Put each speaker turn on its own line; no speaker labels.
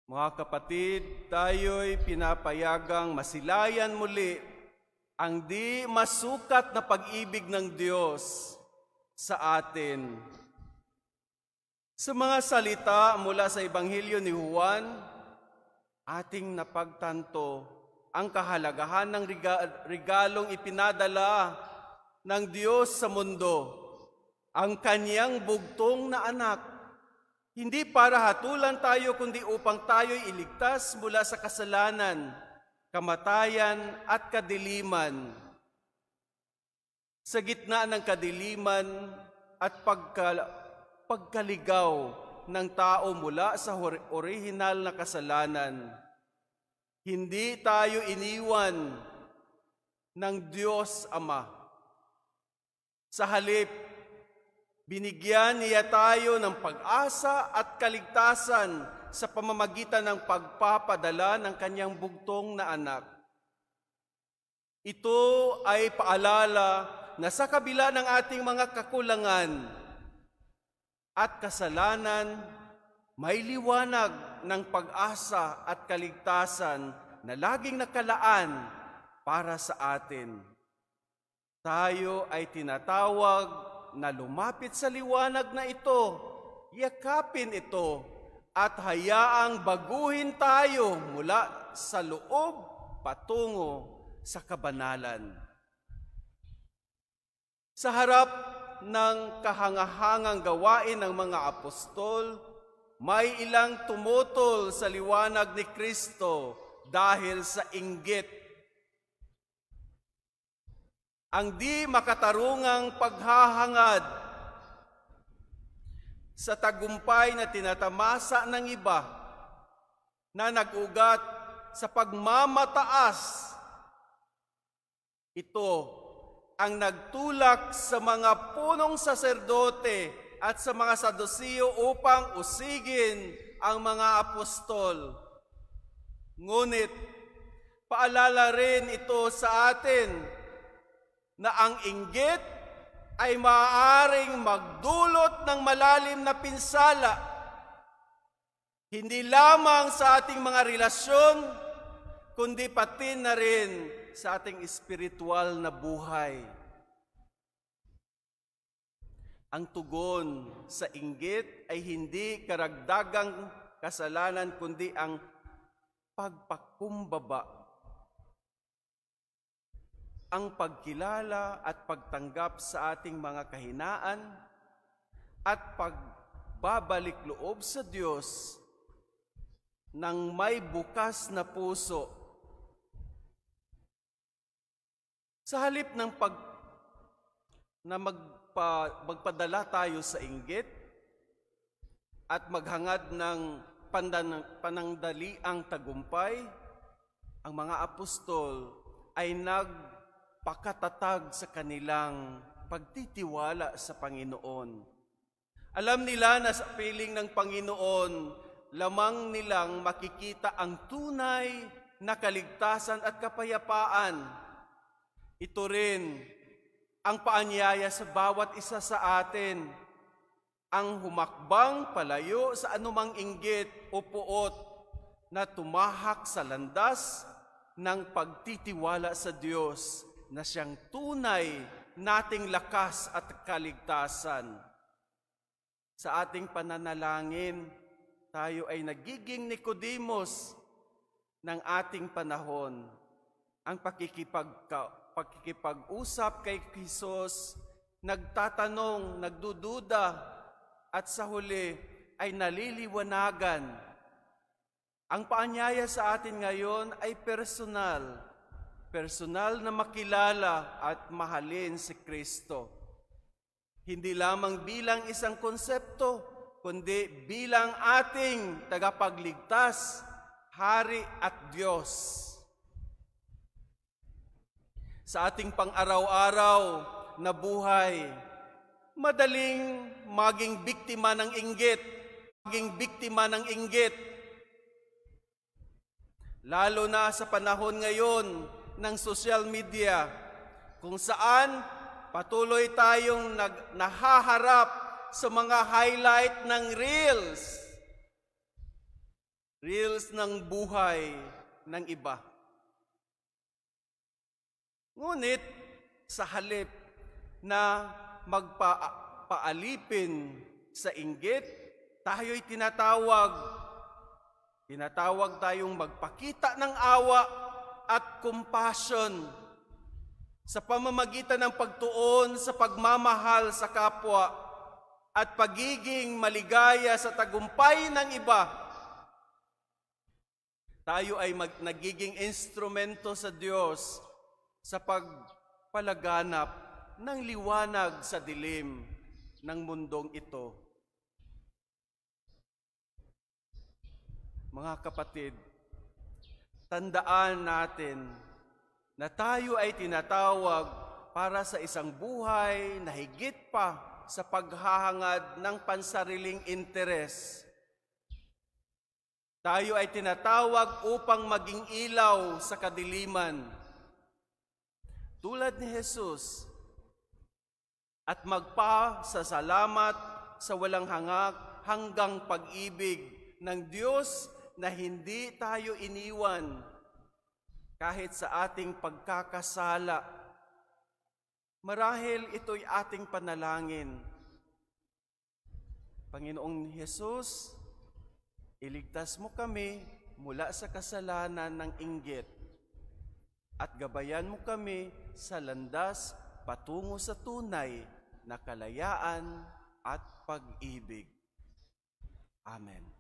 Mga kapatid, tayo'y pinapayagang masilayan muli ang di masukat na pag-ibig ng Diyos sa atin. Sa mga salita mula sa Ebanghelyo ni Juan, ating napagtanto ang kahalagahan ng regalong ipinadala ng Diyos sa mundo, ang Kanyang bugtong na anak. Hindi para hatulan tayo, kundi upang tayo'y iligtas mula sa kasalanan, kamatayan at kadiliman. Sa gitna ng kadiliman at pagkaligaw ng tao mula sa orihinal na kasalanan, hindi tayo iniwan ng Diyos Ama. Sa halip, binigyan niya tayo ng pag-asa at kaligtasan sa pamamagitan ng pagpapadala ng kanyang bugtong na anak. Ito ay paalala na sa kabila ng ating mga kakulangan at kasalanan, may liwanag ng pag-asa at kaligtasan na laging nakalaan para sa atin. Tayo ay tinatawag na lumapit sa liwanag na ito, yakapin ito, at hayaang baguhin tayo mula sa loob patungo sa kabanalan. Sa harap ng kahangahangang gawain ng mga apostol, may ilang tumutol sa liwanag ni Kristo dahil sa inggit. Ang di makatarungang paghahangad sa tagumpay na tinatamasa ng iba na nag-ugat sa pagmamataas. Ito ang nagtulak sa mga punong saserdote at sa mga Sadusiyo upang usigin ang mga apostol. Ngunit paalala rin ito sa atin na ang inggit ay maaaring magdulot ng malalim na pinsala, hindi lamang sa ating mga relasyon, kundi pati na rin sa ating espiritual na buhay. Ang tugon sa inggit ay hindi karagdagang kasalanan, kundi ang pagpakumbaba, ang pagkilala at pagtanggap sa ating mga kahinaan at pagbabalik loob sa Diyos ng may bukas na puso. Sa halip ng magpadala tayo sa inggit at maghangad ng panandaliang tagumpay, ang mga apostol ay nagpakatatag sa kanilang pagtitiwala sa Panginoon. Alam nila na sa piling ng Panginoon, lamang nilang makikita ang tunay na kaligtasan at kapayapaan. Ito rin ang paanyaya sa bawat isa sa atin, ang humakbang palayo sa anumang inggit o puot na tumahak sa landas ng pagtitiwala sa Diyos na siyang tunay nating lakas at kaligtasan. Sa ating pananalangin, tayo ay nagiging Nicodemos ng ating panahon. Ang pakikipag-usap kay Jesus, nagtatanong, nagdududa, at sa huli ay naliliwanagan. Ang paanyaya sa atin ngayon ay personal na makilala at mahalin si Kristo. Hindi lamang bilang isang konsepto, kundi bilang ating tagapagligtas, Hari at Diyos. Sa ating pang-araw-araw na buhay, madaling maging biktima ng inggit, lalo na sa panahon ngayon ng social media, kung saan patuloy tayong nahaharap sa mga highlight ng reels. reels ng buhay ng iba. Ngunit sa halip na magpaalipin sa inggit, tayo'y tinatawag tayong magpakita ng awa at compassion sa pamamagitan ng pagtuon sa pagmamahal sa kapwa at pagiging maligaya sa tagumpay ng iba. Tayo ay nagiging instrumento sa Diyos sa pagpalaganap ng liwanag sa dilim ng mundong ito. Mga kapatid, tandaan natin na tayo ay tinatawag para sa isang buhay na higit pa sa paghahangad ng pansariling interes. Tayo ay tinatawag upang maging ilaw sa kadiliman, tulad ni Jesus, at magpasasalamat sa walang hanggang pag-ibig ng Diyos na hindi tayo iniwan kahit sa ating pagkakasala. Marahil ito'y ating panalangin. Panginoong Jesus, iligtas mo kami mula sa kasalanan ng inggit at gabayan mo kami sa landas patungo sa tunay na kalayaan at pag-ibig. Amen.